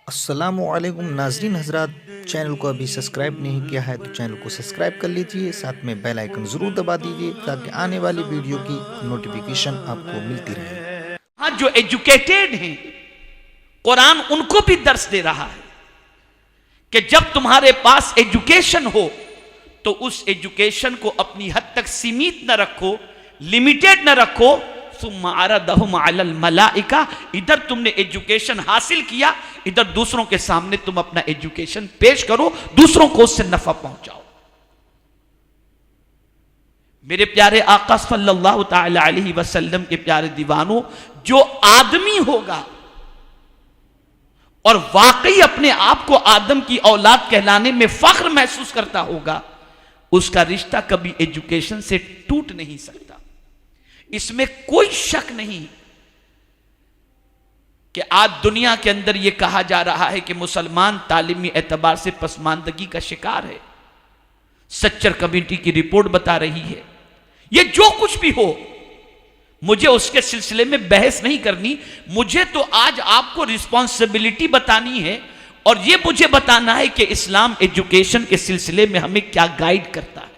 अस्सलामुअलैकुम नाजरीन हजरात, चैनल को अभी सब्सक्राइब नहीं किया है तो चैनल को सब्सक्राइब कर लीजिए, साथ में बेल आइकन ज़रूर दबा दीजिए ताकि आने वाली वीडियो की नोटिफिकेशन आपको मिलती रहे। हाँ, जो एजुकेटेड हैं कुरान उनको भी दर्स दे रहा है कि जब तुम्हारे पास एजुकेशन हो तो उस एजुकेशन को अपनी हद तक सीमित न रखो, लिमिटेड न रखो। सुम्मा अरदहुम अलल मलाइका, इधर तुमने एजुकेशन हासिल किया, इधर दूसरों के सामने तुम अपना एजुकेशन पेश करो, दूसरों को उससे नफा पहुंचाओ। मेरे प्यारे आका सल्लल्लाहु तआला अलैहि वसल्लम के प्यारे दीवानों, जो आदमी होगा और वाकई अपने आप को आदम की औलाद कहलाने में फख्र महसूस करता होगा, उसका रिश्ता कभी एजुकेशन से टूट नहीं सकता। इसमें कोई शक नहीं कि आज दुनिया के अंदर यह कहा जा रहा है कि मुसलमान तालीमी एतबार से पसमानदगी का शिकार है। सच्चर कमेटी की रिपोर्ट बता रही है। यह जो कुछ भी हो, मुझे उसके सिलसिले में बहस नहीं करनी, मुझे तो आज आपको रिस्पॉन्सिबिलिटी बतानी है और यह मुझे बताना है कि इस्लाम एजुकेशन के सिलसिले में हमें क्या गाइड करता है।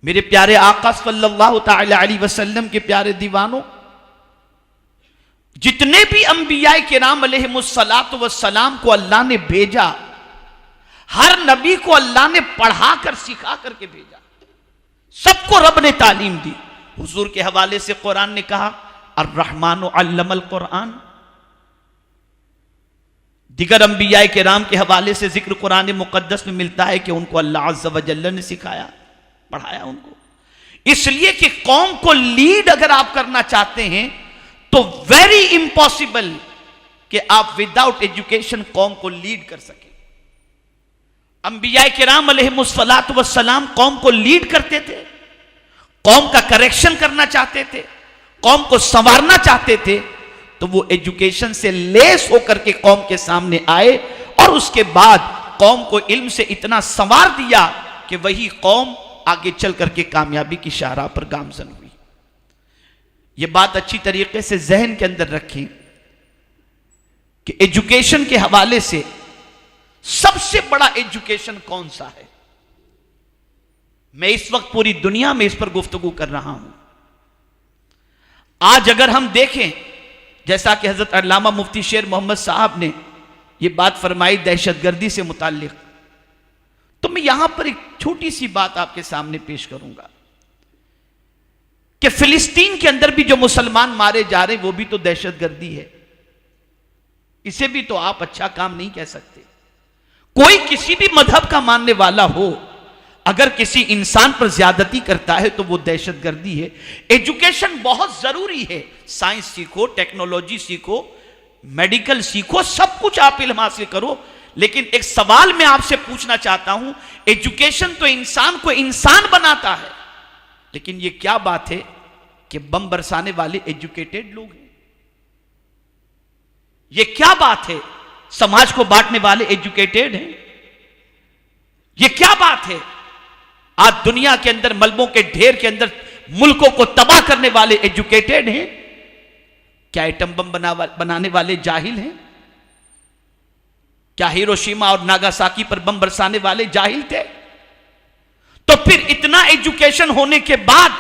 मेरे प्यारे आका सल्लल्लाहु तआला अलैहि वसल्लम के प्यारे दीवानों, जितने भी अंबिया किराम अलैहिमुस्सलातु वस्सलाम को अल्लाह ने भेजा, हर नबी को अल्लाह ने पढ़ा कर सिखा करके भेजा, सबको रब ने तालीम दी। हुजूर के हवाले से कुरान ने कहा अर्रहमानु अल्लमल कुरान। दिगर अंबिया किराम के हवाले से जिक्र कुरान मुकद्दस में मिलता है कि उनको अल्लाह अज़्ज़ व जल्ल ने सिखाया, पढ़ाया उनको। इसलिए कि कौम को लीड अगर आप करना चाहते हैं तो वेरी इंपॉसिबल कि आप विदाउट एजुकेशन कौम को लीड कर सके। अंबिया किराम अलैहिमुस्सलातु वस्सलाम कौम को लीड करते थे, कौम का करेक्शन करना चाहते थे, कौम को संवारना चाहते थे, तो वो एजुकेशन से लेस होकर के कौम के सामने आए और उसके बाद कौम को इल्म से इतना संवार दिया कि वही कौम आगे चल करके कामयाबी की शाहराह पर गामजन हुई। यह बात अच्छी तरीके से जहन के अंदर रखें कि एजुकेशन के हवाले से सबसे बड़ा एजुकेशन कौन सा है। मैं इस वक्त पूरी दुनिया में इस पर गुफ्तगू कर रहा हूं। आज अगर हम देखें, जैसा कि हजरत अल्लामा मुफ्ती शेर मोहम्मद साहब ने यह बात फरमाई दहशतगर्दी से मुताल्लिक, तो मैं यहां पर एक छोटी सी बात आपके सामने पेश करूंगा कि फिलिस्तीन के अंदर भी जो मुसलमान मारे जा रहे हैं वो भी तो दहशतगर्दी है। इसे भी तो आप अच्छा काम नहीं कह सकते। कोई किसी भी मजहब का मानने वाला हो, अगर किसी इंसान पर ज्यादती करता है तो वो दहशतगर्दी है। एजुकेशन बहुत जरूरी है। साइंस सीखो, टेक्नोलॉजी सीखो, मेडिकल सीखो, सब कुछ आप इल्म हासिल करो। लेकिन एक सवाल मैं आपसे पूछना चाहता हूं, एजुकेशन तो इंसान को इंसान बनाता है, लेकिन यह क्या बात है कि बम बरसाने वाले एजुकेटेड लोग हैं? यह क्या बात है समाज को बांटने वाले एजुकेटेड हैं? यह क्या बात है आज दुनिया के अंदर मलबों के ढेर के अंदर मुल्कों को तबाह करने वाले एजुकेटेड हैं? क्या एटम बम बनाने वाले जाहिल हैं? क्या हिरोशिमा और नागासाकी पर बम बरसाने वाले जाहिल थे? तो फिर इतना एजुकेशन होने के बाद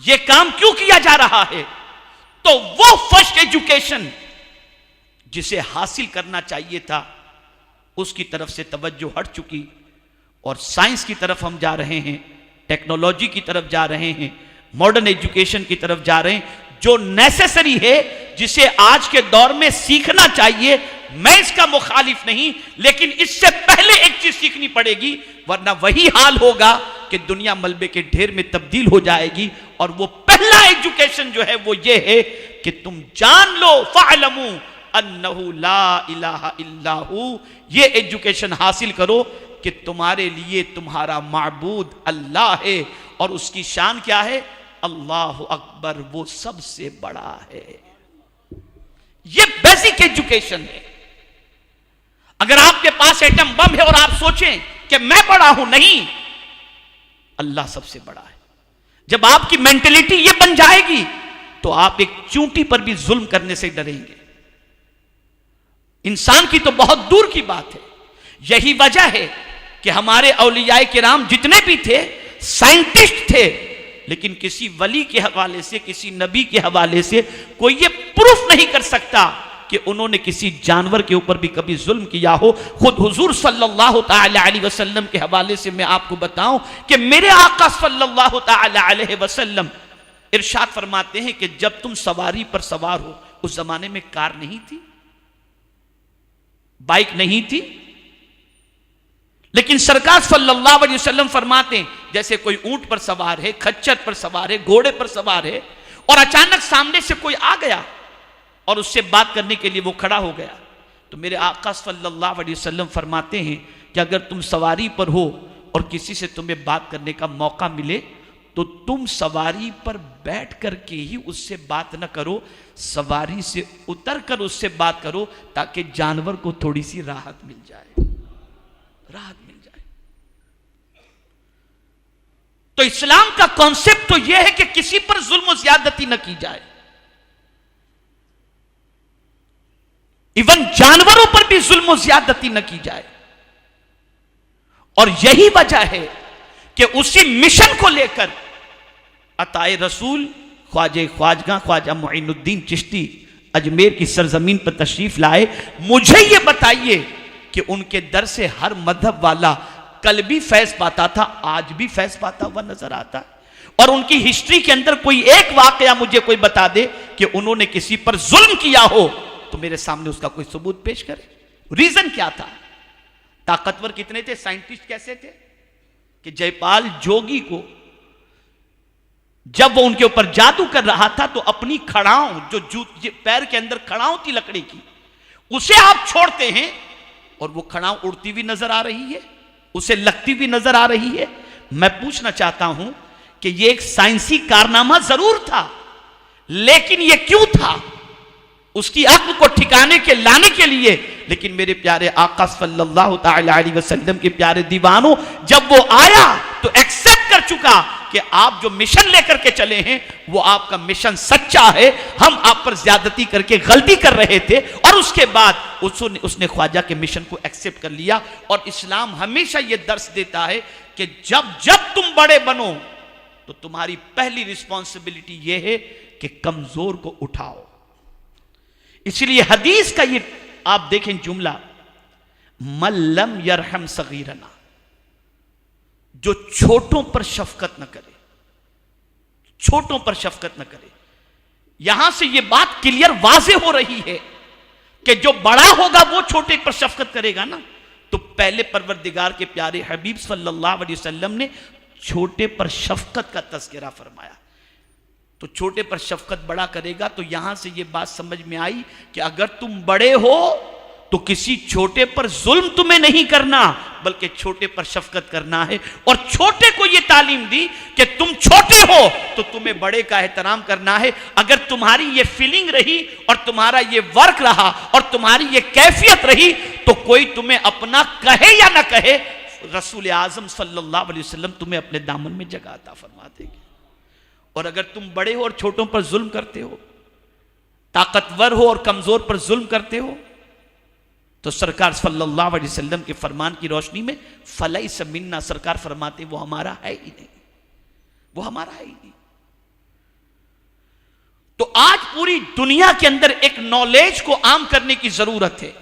यह काम क्यों किया जा रहा है? तो वो फर्स्ट एजुकेशन जिसे हासिल करना चाहिए था उसकी तरफ से तवज्जो हट चुकी और साइंस की तरफ हम जा रहे हैं, टेक्नोलॉजी की तरफ जा रहे हैं, मॉडर्न एजुकेशन की तरफ जा रहे हैं, जो नेसेसरी है, जिसे आज के दौर में सीखना चाहिए। मैं इसका मुखालिफ नहीं, लेकिन इससे पहले एक चीज सीखनी पड़ेगी, वरना वही हाल होगा कि दुनिया मलबे के ढेर में तब्दील हो जाएगी। और वो पहला एजुकेशन जो है वो ये है कि तुम जान लो फ़अलमू अन्नहु ला इलाहा इल्लाहु। ये एजुकेशन हासिल करो कि तुम्हारे लिए तुम्हारा माबूद अल्लाह है और उसकी शान क्या है? अल्लाहु अकबर, वो सबसे बड़ा है। ये बेसिक एजुकेशन है। अगर आपके पास एटम बम है और आप सोचें कि मैं बड़ा हूं, नहीं, अल्लाह सबसे बड़ा है। जब आपकी मेंटेलिटी ये बन जाएगी तो आप एक चूंटी पर भी जुल्म करने से डरेंगे। इंसान की तो बहुत दूर की बात है। यही वजह है कि हमारे औलियाए किराम जितने भी थे साइंटिस्ट थे, लेकिन किसी वली के हवाले से, किसी नबी के हवाले से कोई ये प्रूफ नहीं कर सकता कि उन्होंने किसी जानवर के ऊपर भी कभी जुल्म किया हो। खुद हुजूर सल्लल्लाहु ताला अलैहि वसल्लम के हवाले से मैं आपको बताऊं कि मेरे आका सल्लल्लाहु ताला अलैहि वसल्लम इरशाद फरमाते हैं कि जब तुम सवारी पर सवार हो, उस जमाने में कार नहीं थी, बाइक नहीं थी, लेकिन सरकार सल्लल्लाहु अलैहि वसल्लम फरमाते हैं जैसे कोई ऊंट पर सवार है, खच्चर पर सवार है, घोड़े पर सवार है, और अचानक सामने से कोई आ गया और उससे बात करने के लिए वो खड़ा हो गया, तो मेरे आका सल्लल्लाहु अलैहि वसल्लम फरमाते हैं कि अगर तुम सवारी पर हो और किसी से तुम्हें बात करने का मौका मिले तो तुम सवारी पर बैठ करके ही उससे बात न करो, सवारी से उतर कर उससे बात करो, ताकि जानवर को थोड़ी सी राहत मिल जाए, राहत मिल जाए। तो इस्लाम का कॉन्सेप्ट तो यह है कि किसी पर जुल्म ज्यादती न की जाए, इवन जानवरों पर भी जुल्म ज्यादती न की जाए। और यही वजह है कि उसी मिशन को लेकर अताए रसूल ख्वाजे ख्वाजगा ख्वाजा मुइनुद्दीन चिश्ती अजमेर की सरजमीन पर तशरीफ लाए। मुझे यह बताइए कि उनके दर से हर मजहब वाला कल भी फैज पाता था, आज भी फैज पाता हुआ नजर आता है। और उनकी हिस्ट्री के अंदर कोई एक वाकया मुझे कोई बता दे कि उन्होंने किसी पर जुल्म किया हो, तो मेरे सामने उसका कोई सबूत पेश करे। रीजन क्या था? ताकतवर कितने थे, साइंटिस्ट कैसे थे कि जयपाल जोगी को जब वो उनके ऊपर जादू कर रहा था तो अपनी खड़ाओं, जो पैर के अंदर खड़ाओं थी लकड़ी की, उसे आप छोड़ते हैं और वो खड़ाओं उड़ती हुई नजर आ रही है, उसे लगती हुई नजर आ रही है। मैं पूछना चाहता हूं कि ये एक साइंसी कारनामा जरूर था, लेकिन ये क्यों था? उसकी अक्ल को ठिकाने के लाने के लिए। लेकिन मेरे प्यारे आका सल्लल्लाहु ताला अलैहि वसल्लम के प्यारे दीवानों, जब वो आया तो एक्सेप्ट कर चुका कि आप जो मिशन लेकर के चले हैं वो आपका मिशन सच्चा है, हम आप पर ज्यादती करके गलती कर रहे थे। और उसके बाद उसने ख्वाजा के मिशन को एक्सेप्ट कर लिया। और इस्लाम हमेशा यह दर्श देता है कि जब जब तुम बड़े बनो तो तुम्हारी पहली रिस्पॉन्सिबिलिटी यह है कि कमजोर को उठाओ। इसलिए हदीस का ये आप देखें जुमला, मल्लम यरहम सगीरना, जो छोटों पर शफकत न करे, छोटों पर शफकत न करे। यहां से यह बात क्लियर वाज़े हो रही है कि जो बड़ा होगा वो छोटे पर शफकत करेगा ना। तो पहले परवरदिगार के प्यारे हबीब सल्लल्लाहु अलैहि वसल्लम ने छोटे पर शफकत का तज़किरा फरमाया। तो छोटे पर शफकत बड़ा करेगा। तो यहां से यह बात समझ में आई कि अगर तुम बड़े हो तो किसी छोटे पर जुल्म तुम्हें नहीं करना, बल्कि छोटे पर शफकत करना है। और छोटे को यह तालीम दी कि तुम छोटे हो तो तुम्हें बड़े का एहतराम करना है। अगर तुम्हारी यह फीलिंग रही और तुम्हारा यह वर्क रहा और तुम्हारी यह कैफियत रही तो कोई तुम्हें अपना कहे या ना कहे, रसूल आजम सल्लल्लाहु अलैहि वसल्लम तुम्हें अपने दामन में जगह अता फरमा देंगे। और अगर तुम बड़े हो और छोटों पर जुल्म करते हो, ताकतवर हो और कमजोर पर जुल्म करते हो, तो सरकार सल्लल्लाहु अलैहि वसल्लम के फरमान की रोशनी में फलैस मिन्ना, सरकार फरमाते वो हमारा है ही नहीं, वो हमारा है ही नहीं। तो आज पूरी दुनिया के अंदर एक नॉलेज को आम करने की जरूरत है।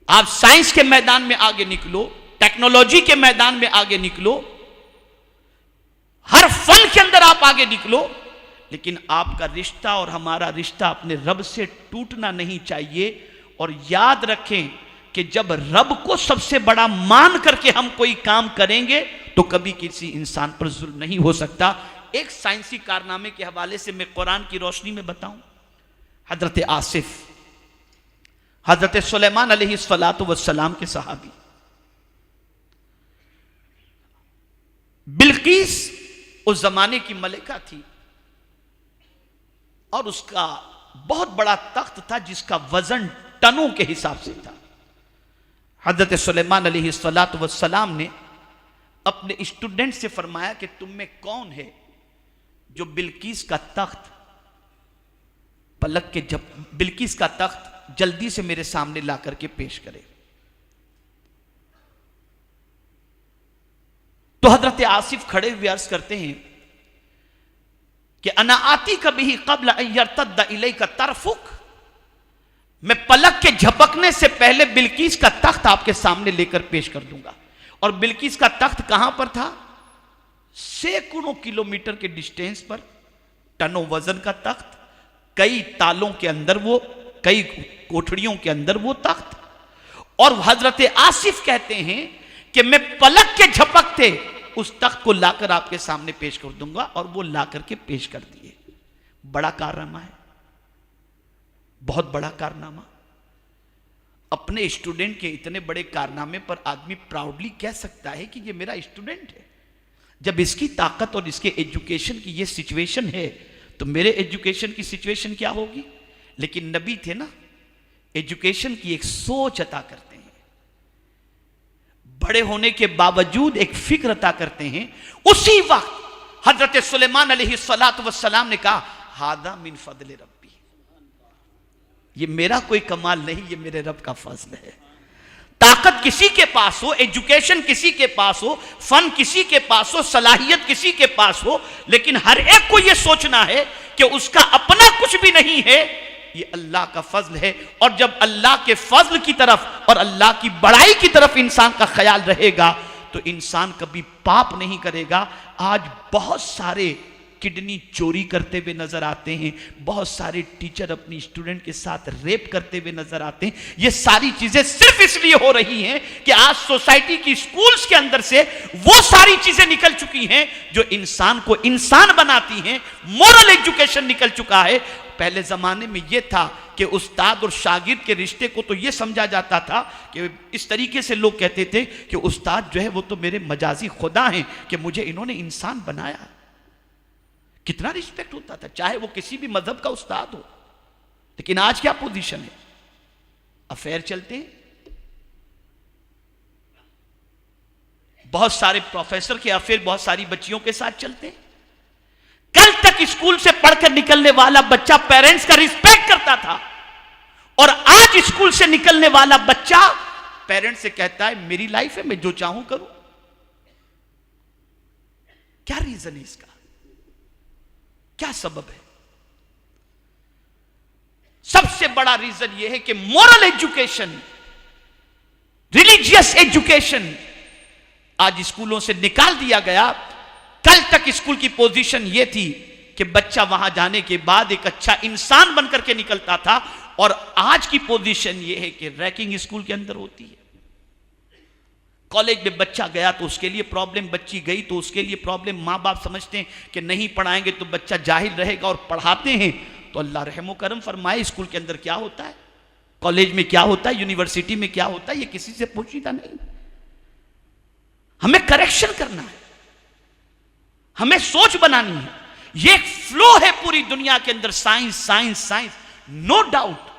आप साइंस के मैदान में आगे निकलो, टेक्नोलॉजी के मैदान में आगे निकलो, हर फन के अंदर आप आगे निकलो, लेकिन आपका रिश्ता और हमारा रिश्ता अपने रब से टूटना नहीं चाहिए। और याद रखें कि जब रब को सबसे बड़ा मान करके हम कोई काम करेंगे तो कभी किसी इंसान पर जुल्म नहीं हो सकता। एक साइंसी कारनामे के हवाले से मैं कुरान की रोशनी में बताऊं, हजरत आसिफ, हजरत सुलेमान अलैहिस्सलातु वस्सलाम के सहाबी, बिल्कीस उस जमाने की मलिका थी और उसका बहुत बड़ा तख्त था जिसका वजन टनों के हिसाब से था। हजरत सुलेमान अलैहिस्सलातु वस्सलाम ने अपने स्टूडेंट से फरमाया कि तुम में कौन है जो बिल्कीस का तख्त पलक के, जब बिल्कीस का तख्त जल्दी से मेरे सामने ला करके पेश करे। तो हजरत आसिफ खड़े हुए अर्ज करते हैं कि अना आती कभी कबल अयरतद इलैका तरफुक, मैं पलक के झपकने से पहले बिल्कीस का तख्त आपके सामने लेकर पेश कर दूंगा। और बिल्कीस का तख्त कहां पर था? सैकड़ों किलोमीटर के डिस्टेंस पर, टनों वजन का तख्त, कई तालों के अंदर वो, कई कोठड़ियों के अंदर वो तख्त। और हजरत आसिफ कहते हैं कि मैं पलक के झपकते उस तख्त को लाकर आपके सामने पेश कर दूंगा, और वो लाकर के पेश कर दिए। बड़ा कारनामा है, बहुत बड़ा कारनामा। अपने स्टूडेंट के इतने बड़े कारनामे पर आदमी प्राउडली कह सकता है कि ये मेरा स्टूडेंट है। जब इसकी ताकत और इसके एजुकेशन की ये सिचुएशन है, तो मेरे एजुकेशन की सिचुएशन क्या होगी? लेकिन नबी थे ना, एजुकेशन की एक सोच अता करते हैं, बड़े होने के बावजूद एक फिक्र अता करते हैं। उसी वक्त हजरत सुलेमान अलैहिस्सलातु वस्सलाम ने कहा, हादा मिन फदले रब्बी, ये मेरा कोई कमाल नहीं, ये मेरे रब का फजल है। ताकत किसी के पास हो, एजुकेशन किसी के पास हो, फन किसी के पास हो, सलाहियत किसी के पास हो, लेकिन हर एक को यह सोचना है कि उसका अपना कुछ भी नहीं है, ये अल्लाह का फजल है। और जब अल्लाह के फजल की तरफ और अल्लाह की बड़ाई की तरफ इंसान का ख्याल रहेगा, तो इंसान कभी पाप नहीं करेगा। आज बहुत सारे किडनी चोरी करते हुए नजर आते हैं, बहुत सारे टीचर अपनी स्टूडेंट के साथ रेप करते हुए नजर आते हैं। ये सारी चीजें सिर्फ इसलिए हो रही हैं कि आज सोसाइटी की स्कूल्स के अंदर से वो सारी चीजें निकल चुकी हैं जो इंसान को इंसान बनाती हैं। मोरल एजुकेशन निकल चुका है। पहले जमाने में यह था कि उस्ताद और शागिर्द के रिश्ते को तो यह समझा जाता था कि इस तरीके से लोग कहते थे कि उस्ताद जो है वो तो मेरे मजाजी खुदा हैं कि मुझे इन्होंने इंसान बनाया। कितना रिस्पेक्ट होता था, चाहे वो किसी भी मजहब का उस्ताद हो। लेकिन आज क्या पोजीशन है? अफेयर चलते हैं, बहुत सारे प्रोफेसर के अफेयर बहुत सारी बच्चियों के साथ चलते हैं। कल तक स्कूल से पढ़कर निकलने वाला बच्चा पेरेंट्स का रिस्पेक्ट करता था, और आज स्कूल से निकलने वाला बच्चा पेरेंट्स से कहता है मेरी लाइफ है, मैं जो चाहूं करूं। क्या रीजन है इसका? क्या सबब है? सबसे बड़ा रीजन यह है कि मोरल एजुकेशन, रिलीजियस एजुकेशन आज स्कूलों से निकाल दिया गया। कल तक स्कूल की पोजीशन यह थी कि बच्चा वहां जाने के बाद एक अच्छा इंसान बनकर के निकलता था, और आज की पोजीशन यह है कि रैंकिंग स्कूल के अंदर होती है। कॉलेज में बच्चा गया तो उसके लिए प्रॉब्लम, बच्ची गई तो उसके लिए प्रॉब्लम। माँ बाप समझते हैं कि नहीं पढ़ाएंगे तो बच्चा जाहिल रहेगा, और पढ़ाते हैं तो अल्लाह रहमो करम फरमाए। स्कूल के अंदर क्या होता है, कॉलेज में क्या होता है, यूनिवर्सिटी में क्या होता है, ये किसी से पूछीदा नहीं। हमें करेक्शन करना है, हमें सोच बनानी है। ये एक फ्लो है पूरी दुनिया के अंदर, science science science. No doubt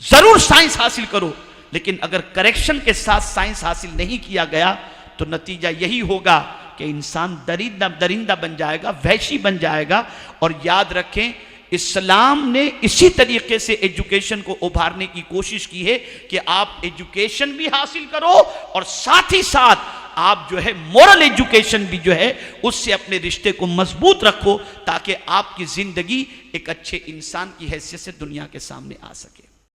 जरूर साइंस हासिल करो, लेकिन अगर करेक्शन के साथ साइंस हासिल नहीं किया गया तो नतीजा यही होगा कि इंसान दरिंदा बन जाएगा, वहशी बन जाएगा। और याद रखें, इस्लाम ने इसी तरीके से एजुकेशन को उभारने की कोशिश की है कि आप एजुकेशन भी हासिल करो और साथ ही साथ आप जो है मोरल एजुकेशन भी जो है उससे अपने रिश्ते को मजबूत रखो, ताकि आपकी जिंदगी एक अच्छे इंसान की हैसियत से दुनिया के सामने आ सके।